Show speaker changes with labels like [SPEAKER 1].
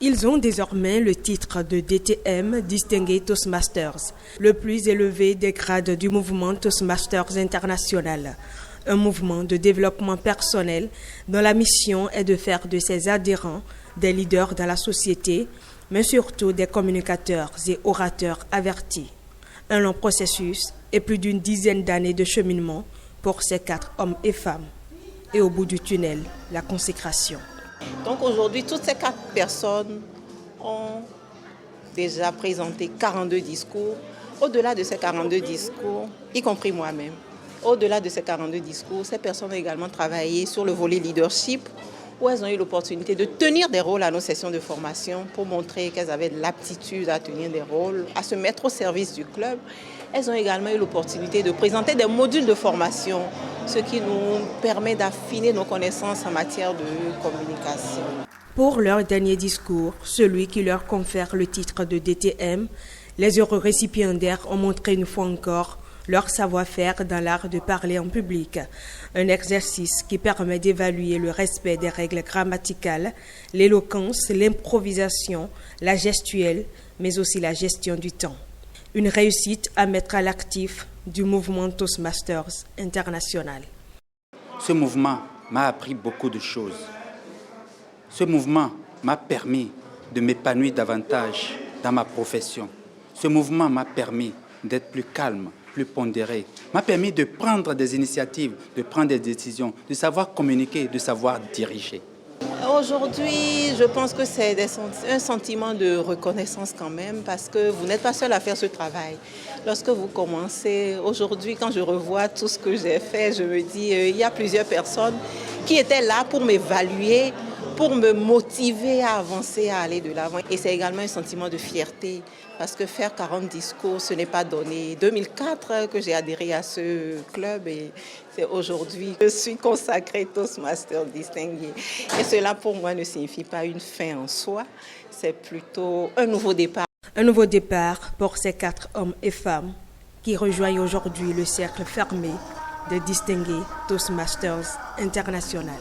[SPEAKER 1] Ils ont désormais le titre de DTM, Distingué Toastmasters, le plus élevé des grades du mouvement Toastmasters international. Un mouvement de développement personnel dont la mission est de faire de ses adhérents des leaders dans la société, mais surtout des communicateurs et orateurs avertis. Un long processus et plus d'une dizaine d'années de cheminement pour ces 4 hommes et femmes. Et au bout du tunnel, la consécration.
[SPEAKER 2] Donc aujourd'hui, toutes ces 4 personnes ont déjà présenté 42 discours. Au-delà de ces 42 discours, y compris moi-même, au-delà de ces 42 discours, ces personnes ont également travaillé sur le volet leadership, où elles ont eu l'opportunité de tenir des rôles à nos sessions de formation pour montrer qu'elles avaient de l'aptitude à tenir des rôles, à se mettre au service du club. Elles ont également eu l'opportunité de présenter des modules de formation, ce qui nous permet d'affiner nos connaissances en matière de communication.
[SPEAKER 1] Pour leur dernier discours, celui qui leur confère le titre de DTM, les heureux récipiendaires ont montré une fois encore leur savoir-faire dans l'art de parler en public. Un exercice qui permet d'évaluer le respect des règles grammaticales, l'éloquence, l'improvisation, la gestuelle, mais aussi la gestion du temps. Une réussite à mettre à l'actif du mouvement Toastmasters international.
[SPEAKER 3] Ce mouvement m'a appris beaucoup de choses. Ce mouvement m'a permis de m'épanouir davantage dans ma profession. Ce mouvement m'a permis d'être plus calme, plus pondéré, m'a permis de prendre des initiatives, de prendre des décisions, de savoir communiquer, de savoir diriger.
[SPEAKER 2] Aujourd'hui, je pense que c'est un sentiment de reconnaissance quand même, parce que vous n'êtes pas seul à faire ce travail. Lorsque vous commencez, aujourd'hui, quand je revois tout ce que j'ai fait, je me dis, il y a plusieurs personnes qui étaient là pour m'évaluer, pour me motiver à avancer, à aller de l'avant. Et c'est également un sentiment de fierté, parce que faire 40 discours, ce n'est pas donné. 2004 que j'ai adhéré à ce club et c'est aujourd'hui que je suis consacrée Toastmaster distingué. Et cela pour moi ne signifie pas une fin en soi, c'est plutôt un nouveau départ.
[SPEAKER 1] Un nouveau départ pour ces 4 hommes et femmes qui rejoignent aujourd'hui le cercle fermé de Distingué Toastmasters international.